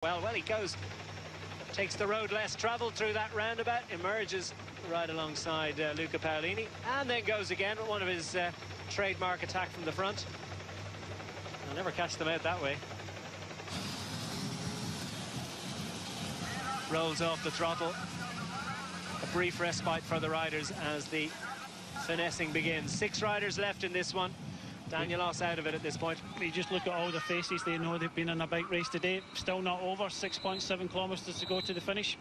Well, he goes, takes the road less travelled through that roundabout, emerges right alongside Luca Paolini, and then goes again with one of his trademark attack from the front. I'll never catch them out that way. Rolls off the throttle. A brief respite for the riders as the finessing begins. 6 riders left in this one. Danielos out of it at this point. You just look at all the faces, they know they've been in a bike race today. Still not over, 6.7 kilometres to go to the finish.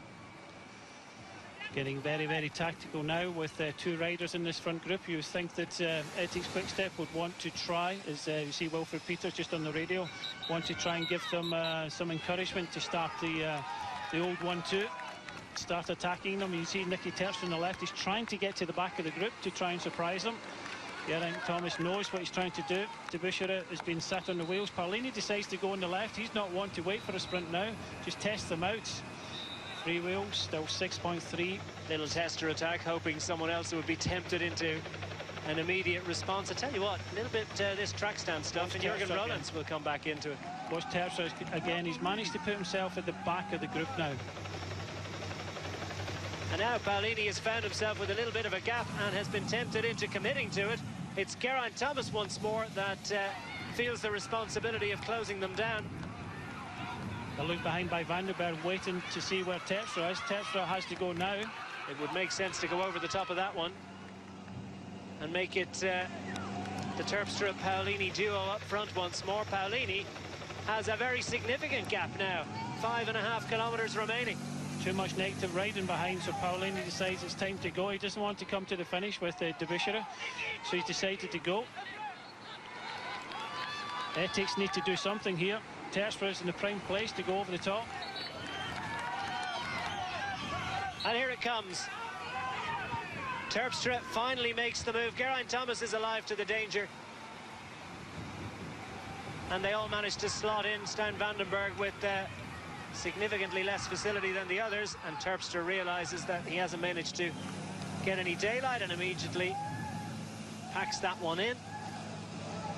Getting very, very tactical now with 2 riders in this front group. You would think that Ethics Quickstep would want to try, as you see Wilfred Peters just on the radio, want to try and give them some encouragement to start the old 1-2. Start attacking them. You see Nicky Terpstra on the left. He's trying to get to the back of the group to try and surprise them. Geraint Thomas knows what he's trying to do. Debusseret has been sat on the wheels. Paolini decides to go on the left. He's not one to wait for a sprint now. Just test them out. Free wheels, still 6.3. Little tester attack, hoping someone else would be tempted into an immediate response. I tell you what, a little bit this track stand stuff, and Jürgen Rollins will come back into it. Watch Terpstra again. He's managed to put himself at the back of the group now. And now Paolini has found himself with a little bit of a gap and has been tempted into committing to it. It's Geraint Thomas once more that feels the responsibility of closing them down. A look behind by Van den Berg, waiting to see where Terpstra is. Terpstra has to go now. It would make sense to go over the top of that one and make it the Terpstra-Paolini duo up front once more. Paolini has a very significant gap now. 5.5 kilometres remaining. Too much negative riding behind, so Paolini decides it's time to go. He doesn't want to come to the finish with Debusseret, so he's decided to go. Ethics need to do something here. Terpstra is in the prime place to go over the top. And here it comes. Terpstra finally makes the move. Geraint Thomas is alive to the danger. And they all managed to slot in. Stijn Van den Berg with significantly less facility than the others, and Terpstra realizes that he hasn't managed to get any daylight and immediately packs that one in,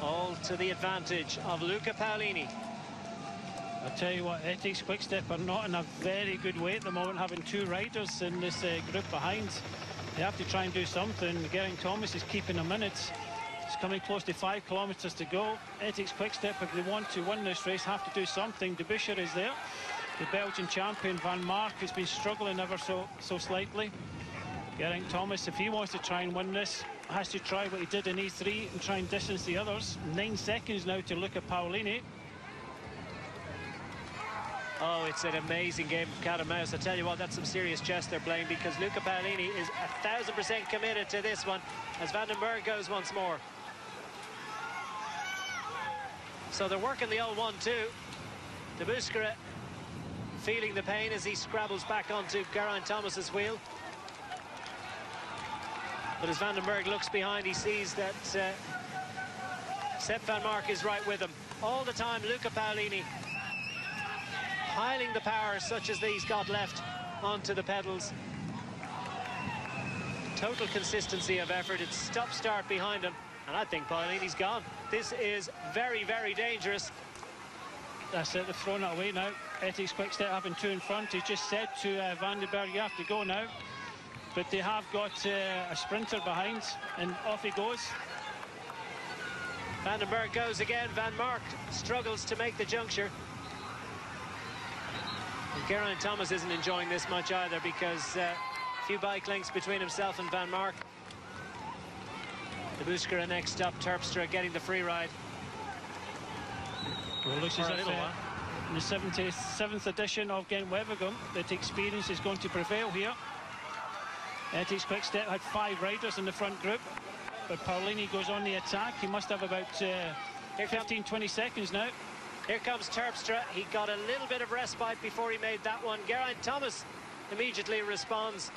all to the advantage of Luca Paolini. I'll tell you what, Ethics Quickstep are not in a very good way at the moment, having 2 riders in this group behind. They have to try and do something. Geraint Thomas is keeping them in it. It's coming close to 5 kilometres to go. Ethics Quickstep, if they want to win this race, have to do something. Debusseret is there. The Belgian champion Van Mark has been struggling ever so slightly. Geraint Thomas, if he wants to try and win this, has to try what he did in E3 and try and distance the others. 9 seconds now to look at Paolini. Oh, it's an amazing game of cat and mouse. I tell you what, that's some serious chess they're playing, because Luca Paolini is 1000% committed to this one as Van den Berg goes once more. So they're working the old 1-2. Debusseret feeling the pain as he scrabbles back onto Geraint Thomas's wheel. But as Van den Berg looks behind, he sees that Sepp Van Mark is right with him. All the time, Luca Paolini piling the power such as these got left onto the pedals. Total consistency of effort. It's stop-start behind him, and I think Paolini's gone. This is very, very dangerous. That's it, they've thrown it away now. Ethics Quickstep having 2 in front. He's just said to Van den Berg, you have to go now. But they have got a sprinter behind, and off he goes. Van den Berg goes again. Van Mark struggles to make the juncture. And Geraint Thomas isn't enjoying this much either, because a few bike lengths between himself and Van Mark. Debusseret next up, Terpstra getting the free ride. Well, it looks as if in the 77th edition of Gent Wevelgem that experience is going to prevail here. Ethics Quickstep had 5 riders in the front group, but Paolini goes on the attack. He must have about 15-20 seconds now. Here comes Terpstra. He got a little bit of respite before he made that one. Geraint Thomas immediately responds,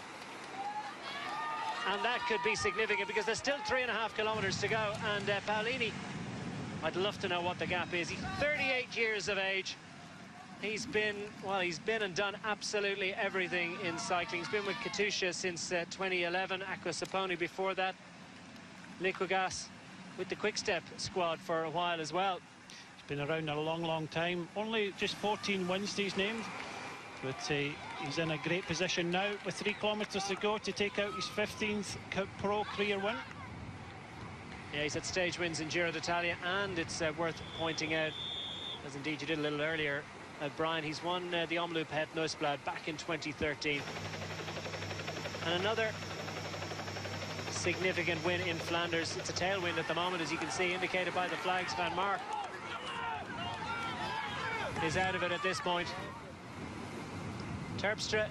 and that could be significant, because there's still 3.5 kilometres to go. And Paolini, I'd love to know what the gap is. He's 38 years of age. He's been and done absolutely everything in cycling. He's been with Katusha since 2011, Aqua Saponi before that, Liquigas with the Quickstep squad for a while as well. Been around a long time. Only just 14 wins to his name. But he's in a great position now with 3 kilometres to go to take out his 15th pro career win. Yeah, he's had stage wins in Giro d'Italia, and it's worth pointing out, as indeed you did a little earlier, Brian, he's won the Omloop Het Nieuwsblad back in 2013. And another significant win in Flanders. It's a tailwind at the moment, as you can see, indicated by the flags. Van Mark is out of it at this point. Terpstra,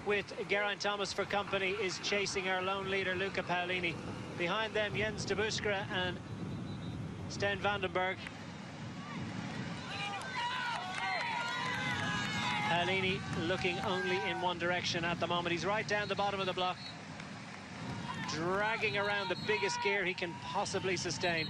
with Geraint Thomas for company, is chasing our lone leader, Luca Paolini. Behind them, Jens de Buskera and Stijn Vandenberg. Paolini looking only in one direction at the moment. He's right down the bottom of the block, dragging around the biggest gear he can possibly sustain.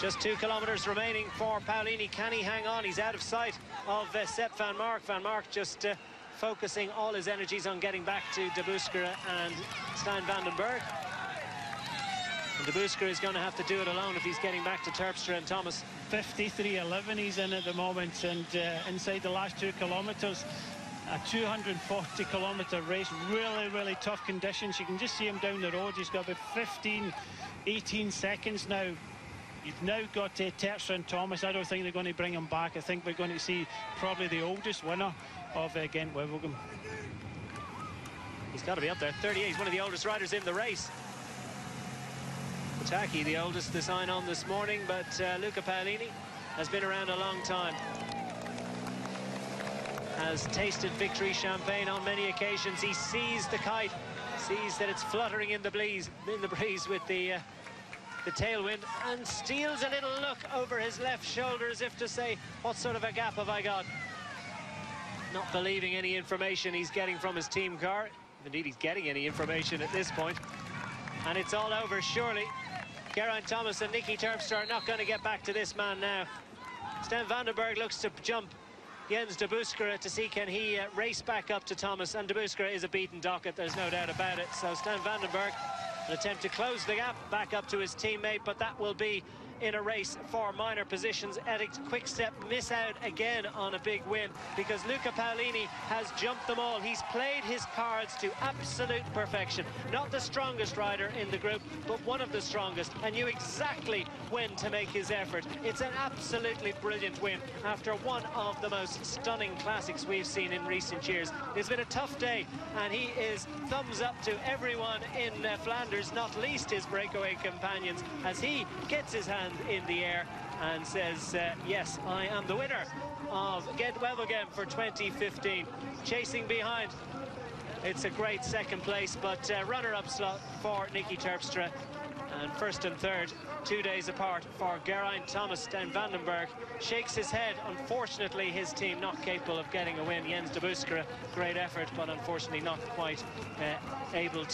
Just 2 kilometres remaining for Paolini. Can he hang on? He's out of sight of Sepp Van Mark. Van Mark just focusing all his energies on getting back to de Buskera and Stijn Vandenberg. And de Buskera is going to have to do it alone if he's getting back to Terpstra and Thomas. 53.11 he's in at the moment, and inside the last 2 kilometres, a 240-kilometre race, really tough conditions. You can just see him down the road. He's got about 18 seconds now. You've now got Terpstra and Thomas. I don't think they're going to bring him back. I think we're going to see probably the oldest winner of Gent Wevelgem. He's got to be up there. 38. He's one of the oldest riders in the race. Pataki, the oldest to sign on this morning, but Luca Paolini has been around a long time. Has tasted victory champagne on many occasions. He sees the kite, sees that it's fluttering in the breeze with the tailwind, and steals a little look over his left shoulder as if to say, what sort of a gap have I got? Not believing any information he's getting from his team car. If indeed he's getting any information at this point. And it's all over, surely. Geraint Thomas and Nicky Terpstra are not going to get back to this man now. Stijn Vandenberg looks to jump Jens de Buskera to see can he race back up to Thomas, and de Buskera is a beaten docket, there's no doubt about it. So Stijn Vandenberg, an attempt to close the gap back up to his teammate, but that will be in a race for minor positions. Eric Quickstep miss out again on a big win because Luca Paolini has jumped them all. He's played his cards to absolute perfection. Not the strongest rider in the group, but one of the strongest, and knew exactly when to make his effort. It's an absolutely brilliant win after one of the most stunning classics we've seen in recent years. It's been a tough day, and he is thumbs up to everyone in Flanders, not least his breakaway companions, as he gets his hand in the air and says, yes, I am the winner of Gent Wevelgem for 2015. Chasing behind, it's a great second place, but runner-up slot for Nicky Terpstra, and first and third 2 days apart for Geraint Thomas. Stijn Vandenberg shakes his head. Unfortunately, his team not capable of getting a win. Jens de Buskera, great effort, but unfortunately not quite able to